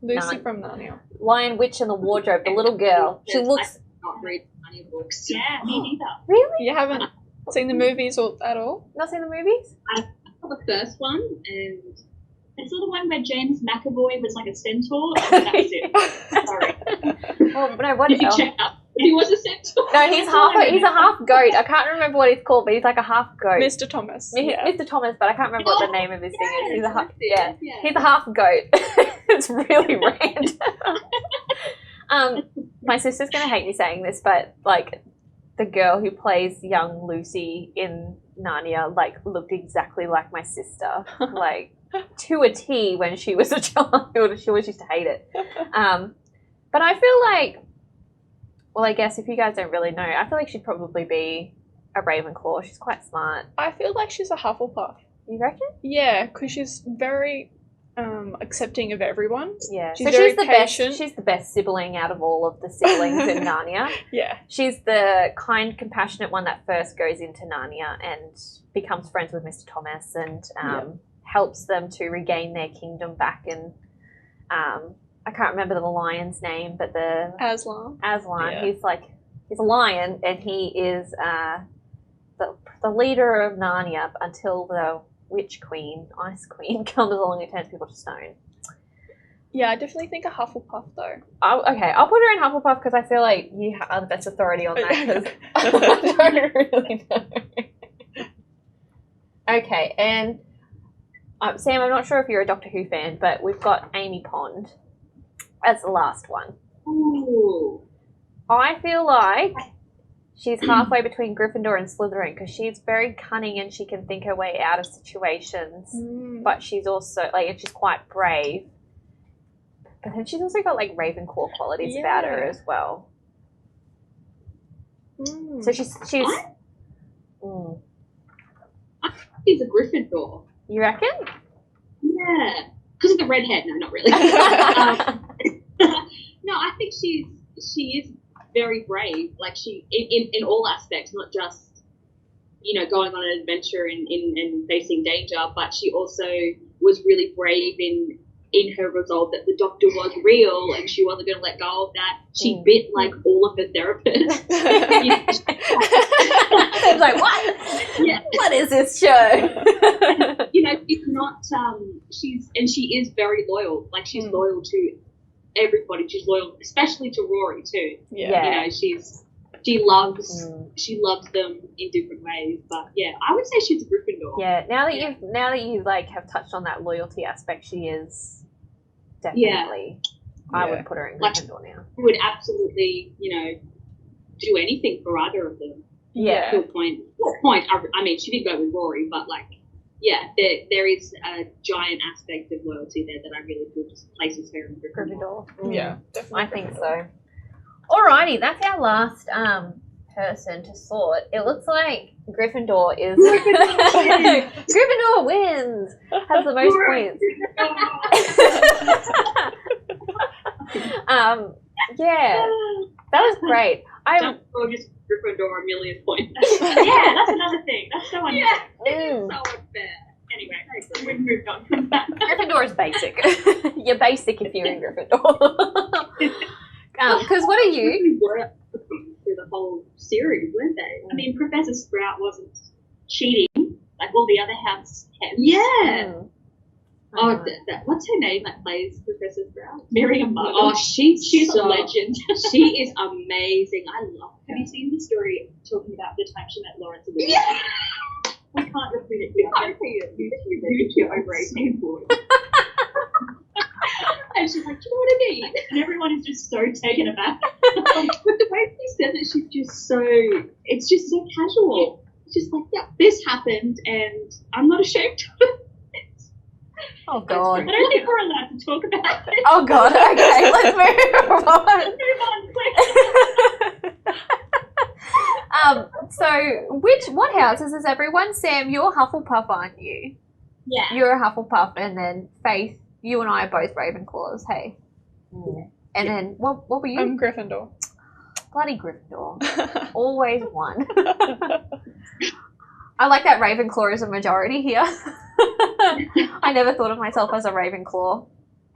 Lucy from Narnia. Lion, Witch, and the Wardrobe. The little girl. She looks. Not read Narnia books. Yeah, me neither. Really? You haven't seen the movies at all? Not seen the movies? I saw the first one, and I saw the one where James McAvoy was like a centaur. And that was it. Sorry. Oh, no, what Did you else? check up? He was a centaur. No, he's a half goat. I can't remember what he's called, but he's like a half goat. Mr. Thomas. Mr. Thomas, but I can't remember what the name of his thing is. He's a half, Yeah. he's a half goat. It's really random. My sister's gonna hate me saying this, but like the girl who plays young Lucy in Narnia, like looked exactly like my sister, like to a T when she was a child. She always used to hate it. But I feel like, well, I guess if you guys don't really know, I feel like she'd probably be a Ravenclaw. She's quite smart. I feel like she's a Hufflepuff. You reckon? Yeah, because she's very accepting of everyone. Yeah. She's So very she's the patient. best. She's the best sibling out of all of the siblings in Narnia. Yeah. She's the kind, compassionate one that first goes into Narnia and becomes friends with Mr. Thomas and helps them to regain their kingdom back. And I can't remember the lion's name, but the Aslan. Aslan. Yeah. He's a lion, and he is the leader of Narnia until the Witch Queen, Ice Queen, comes along and turns people to stone. Yeah, I definitely think a Hufflepuff though. Okay, I'll put her in Hufflepuff because I feel like you are the best authority on that because I don't really know. Okay, and Sam, I'm not sure if you're a Doctor Who fan, but we've got Amy Pond as the last one. Ooh. I feel like she's halfway between Gryffindor and Slytherin because she's very cunning and she can think her way out of situations, but she's also and she's quite brave. But then she's also got like Ravenclaw qualities about her as well. So she's. She's a Gryffindor. You reckon? Yeah, because of the red hair. No, not really. No, I think she is very brave. Like she in all aspects, not just going on an adventure and facing danger, but she also was really brave in her resolve that the doctor was real and she wasn't going to let go of that. She bit like all of her therapists. It's like, what? Yeah. What is this show? It's not. She is very loyal. Like she's loyal to everybody. She's loyal, especially to Rory too. Yeah. She loves them in different ways. But yeah, I would say she's a Gryffindor. Yeah. Now that you like have touched on that loyalty aspect, she is definitely. I would put her in Gryffindor now. Would absolutely, do anything for either of them. Yeah. To a point. I mean, she did go with Rory, but there is a giant aspect of loyalty there that I really feel just places her in Gryffindor. Yeah, definitely. I think so. Alrighty, that's our last person to sort. It looks like Gryffindor is Gryffindor wins. Has the most points. Yeah, that was great. Or just Gryffindor a million points. Yeah, that's another thing. That's so unfair. It's so unfair. Anyway, we've moved on from that. Gryffindor is basic. You're basic if you're in Gryffindor. Because what are you? Through the whole series, weren't they? I mean, Professor Sprout wasn't cheating like all the other house heads. Yeah. What's her name that plays Professor Sprout? Miriam Margolyes. Oh, she's a legend. She is amazing. I love her. Have you seen the story talking about the time she met Lawrence Olivier? Yeah. I can't repeat it. YouTube over 18 boys. And she's like, do you know what I mean? And everyone is just so taken aback. But the way she said it, it's just so casual. It's just like, yeah, this happened and I'm not ashamed of it. Oh God! I don't think we're allowed to talk about it. Oh God! Okay, let's move on. what houses is everyone? Sam, you're Hufflepuff, aren't you? Yeah. You're a Hufflepuff, and then Faith, you and I are both Ravenclaws, hey? And then, what were you? I'm Gryffindor. Bloody Gryffindor. Always one. I like that Ravenclaw is a majority here. I never thought of myself as a Ravenclaw,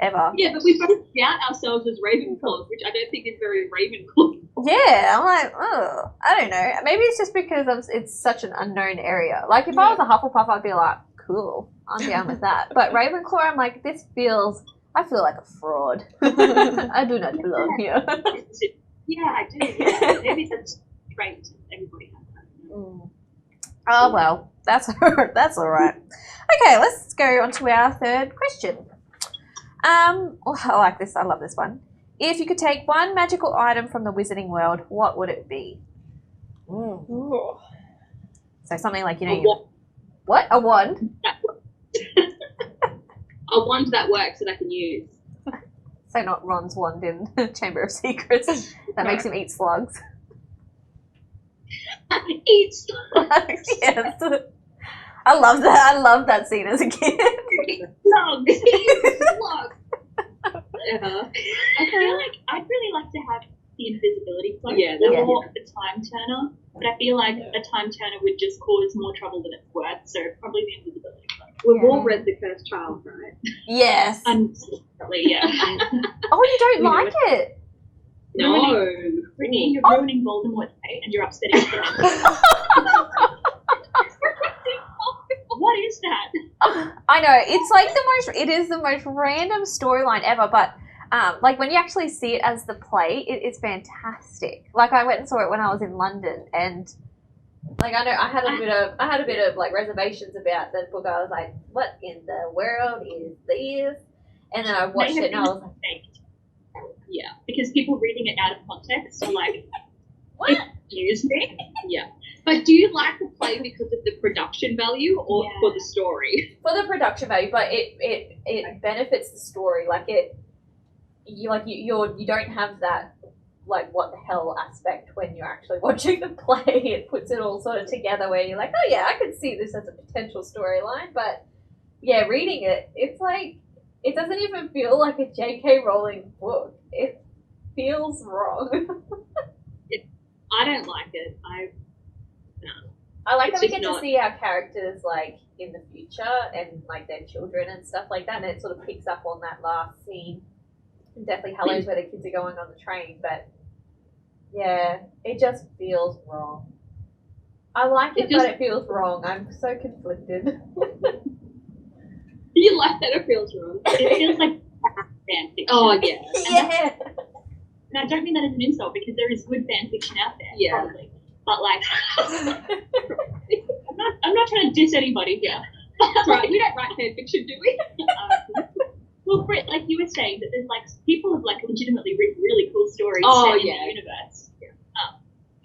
ever. Yeah, but we both count ourselves as Ravenclaws, which I don't think is very Ravenclaw. Yeah, I'm like, oh, I don't know. Maybe it's just because it's such an unknown area. Like, if I was a Hufflepuff, I'd be like, cool, I'm down with that. But Ravenclaw, I'm like, I feel like a fraud. I do not belong here. Yeah, I do. Yeah. Maybe that's great. Everybody has that. Oh, well, that's all right. Okay, let's go on to our third question. I like this. I love this one. If you could take one magical item from the wizarding world, what would it be? Ooh. So something like, A wand. What? A wand? A wand that works that I can use. So not Ron's wand in Chamber of Secrets that makes him eat slugs. Eat slugs. Yes. I love that. I love that scene as a kid. Eat slugs. Eat slugs. I feel like I'd really like to have the invisibility cloak. Yeah, or the time turner. But I feel like a time turner would just cause more trouble than it's worth. So probably the invisibility cloak. We've all read The Cursed Child, right? Yes. Unfortunately, yeah. Oh, you don't like it? No. Brittany, you're ruining Voldemort's fate and you're upsetting friends. What is that? I know, it's like it is the most random storyline ever, but like when you actually see it as the play, it is fantastic. Like I went and saw it when I was in London, and like I know I had a bit of like reservations about the book. I was like, what in the world is this? And then I watched it and I was like, yeah, because people reading it out of context are like, what? Excuse me? Yeah. But do you like the play because of the production value or for the story? For the production value, but it benefits the story. Like you don't have that like what the hell aspect when you're actually watching the play. It puts it all sort of together where you're like, oh yeah, I could see this as a potential storyline. But yeah, reading it, it's like it doesn't even feel like a J.K. Rowling book. It feels wrong. I don't like it. I like It's that we just get to not- see our characters like in the future and like their children and stuff like that, and it sort of picks up on that last scene. And definitely Hallows where the kids are going on the train, but yeah, it just feels wrong. I like it, but it feels wrong. I'm so conflicted. You like that it feels wrong. It feels like fan fiction. Oh, yeah. Yeah. And I don't mean that as an insult because there is good fan fiction out there, Yeah. probably. But like, I'm not trying to diss anybody here. That's right. We don't write fan fiction, do we? Well, Britt, like you were saying, that there's like people have like legitimately written really cool stories set in the universe. Yeah.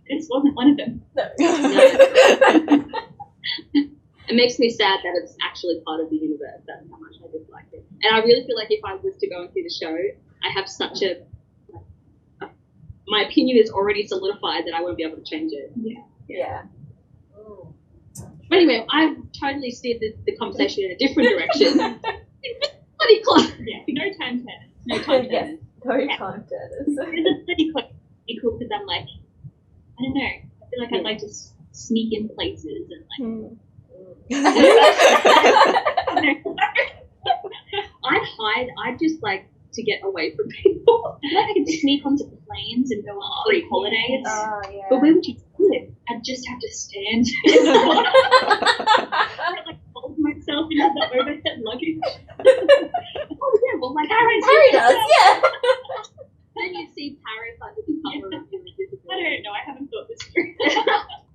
This wasn't one of them. No. It makes me sad that it's actually part of the universe. That's how much I dislike it. And I really feel like if I was to go and see the show, I have such my opinion is already solidified that I won't be able to change it. Yeah. But anyway, I've totally steered the conversation in a different direction. Bloody close. Yeah, no time turners. No time Yes. turners. No time turners. It's pretty cool because I'm like, I don't know. I feel like I'd like to sneak in places and like. I'd hide. I'd just like to get away from people. I could sneak onto planes and go on free holidays. Oh, yeah. But where would you live? I'd just have to stand. I'd like fold myself into the overhead luggage. Oh yeah, well like Harry does, yeah. Then you see Paris under the cover of your invisibility. I don't know. I haven't thought this through.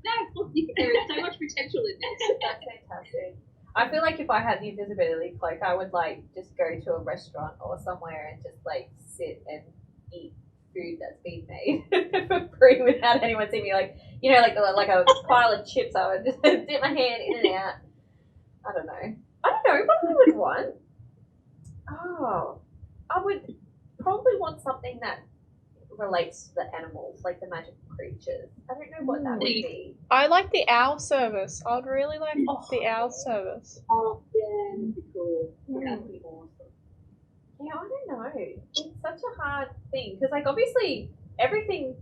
No, look, there is so much potential in this. That's fantastic. I feel like if I had the invisibility cloak, I would like just go to a restaurant or somewhere and just like sit and eat food that's been made for free without anyone seeing me. Like, you know, like a pile of chips. I would just dip my hand in and out. I don't know what I would want. Oh, I would probably want something that relates to the animals, like the magical creatures. I don't know what that would be. I like the owl service. I'd really like the owl service. Oh, yeah, that'd be cool. That'd be awesome. Yeah, I don't know. It's such a hard thing because, like, obviously, everything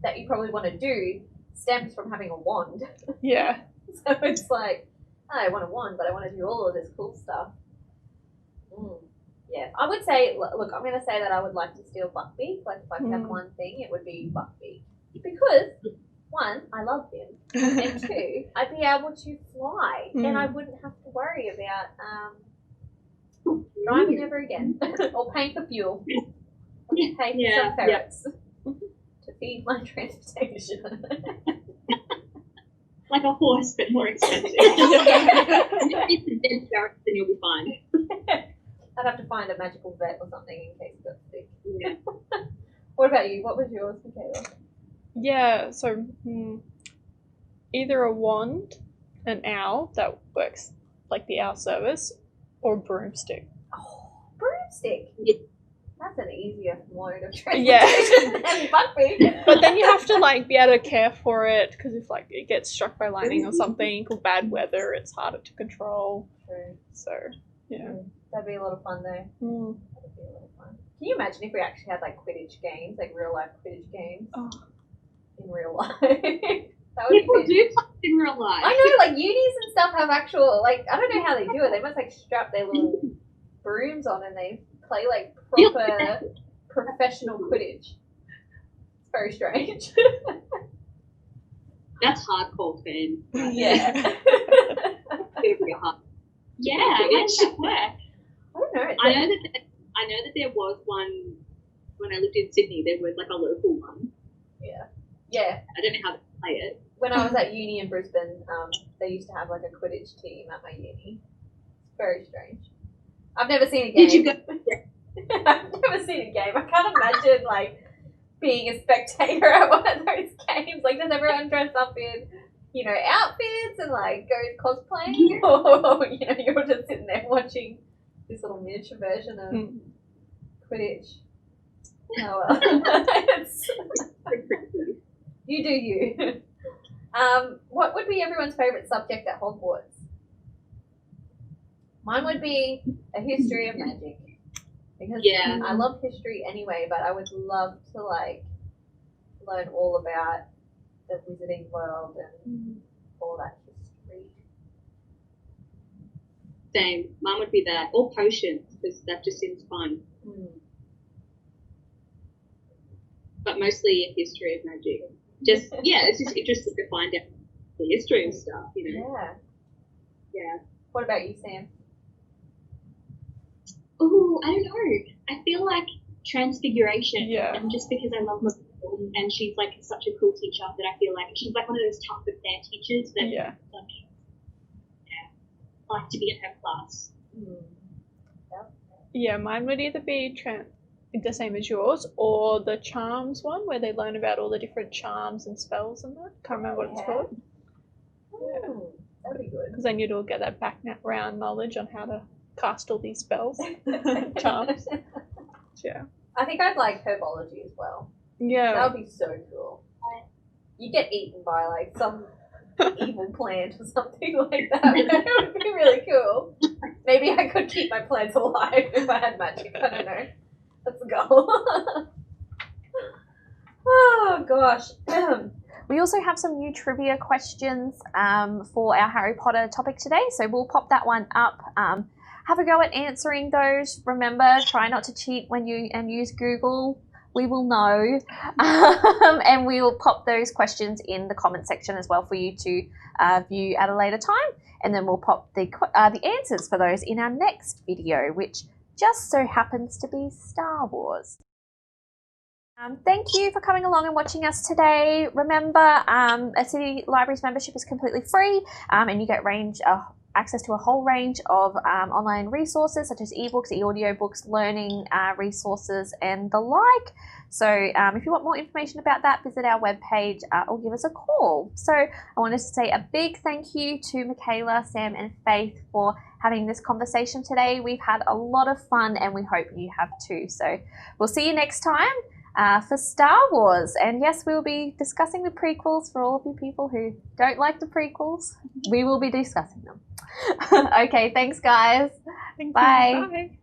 that you probably want to do stems from having a wand. Yeah. So it's like, I want a wand, but I want to do all of this cool stuff. Yeah, I would say, look, I'm going to say that I would like to steal Buckbeak. Like, if I could have one thing, it would be Buckbeak. Because, one, I love him. And two, I'd be able to fly. And I wouldn't have to worry about driving ever again. Or paying for fuel. Or paying for some ferrets. To feed my transportation. Like a horse, but more expensive. It's a dead ferret, then you'll be fine. I'd have to find a magical vet or something in case it got sick. Yeah. What about you? What was yours, Michaela? Yeah, so either a wand, an owl that works like the owl service, or a broomstick. Oh, broomstick. Yeah. That's an easier mode of transportation than Buckbeak. But then you have to like be able to care for it because if like it gets struck by lightning or something or bad weather, it's harder to control. True. So yeah. That'd be a lot of fun though. That'd be a lot of fun. Can you imagine if we actually had like Quidditch games, like real life Quidditch games in real life? That would People be do play in real life. I know, like unis and stuff have actual, like, I don't know how they do it. They must like strap their little brooms on and they play like proper professional Quidditch. It's very strange. That's hardcore fan. Yeah. Yeah, it should work. I don't know. I know that there was one when I lived in Sydney. There was like a local one. Yeah. I don't know how to play it. When I was at uni in Brisbane, they used to have like a Quidditch team at my uni. It's very strange. I've never seen a game. Did you go? I've never seen a game. I can't imagine like being a spectator at one of those games. Like, does everyone dress up in, you know, outfits and like go cosplaying, or you know, you're just sitting there watching this little miniature version of Quidditch? Oh well, you do you. What would be everyone's favourite subject at Hogwarts? Mine would be a history of magic. Because I love history anyway, but I would love to like learn all about the wizarding world and all that history. Same. Mine would be that, or potions, because that just seems fun. But mostly a history of magic. Just it's just interesting to find out the history of stuff, you know. Yeah. What about you, Sam? Oh, I don't know. I feel like Transfiguration. Yeah. And just because I love her and she's like such a cool teacher that I feel like she's like one of those tough but fair teachers that I like to be in her class. Yeah, mine would either be the same as yours, or the charms one where they learn about all the different charms and spells and that. Can't remember what it's called. That'd be good. Because then you'd all get that background knowledge on how to cast all these spells, charms. Yeah. I think I'd like herbology as well. Yeah. That would be so cool. You get eaten by like some evil plant or something like that. It would be really cool. Maybe I could keep my plants alive if I had magic. I don't know. That's the goal. Oh gosh. We also have some new trivia questions for our Harry Potter topic today, so we'll pop that one up. Have a go at answering those. Remember, try not to cheat when you use Google. We will know, and we will pop those questions in the comment section as well for you to view at a later time, and then we'll pop the answers for those in our next video, which just so happens to be Star Wars. Thank you for coming along and watching us today. Remember, a City Libraries membership is completely free, and you get access to a whole range of online resources such as ebooks, e-audiobooks, learning resources and the like. So if you want more information about that, visit our webpage or give us a call. So I wanted to say a big thank you to Michaela, Sam and Faith for having this conversation today. We've had a lot of fun and we hope you have too. So we'll see you next time. for Star Wars. And yes, we'll be discussing the prequels for all of you people who don't like the prequels. We will be discussing them. Okay, thanks guys. Thank you. Bye. Bye.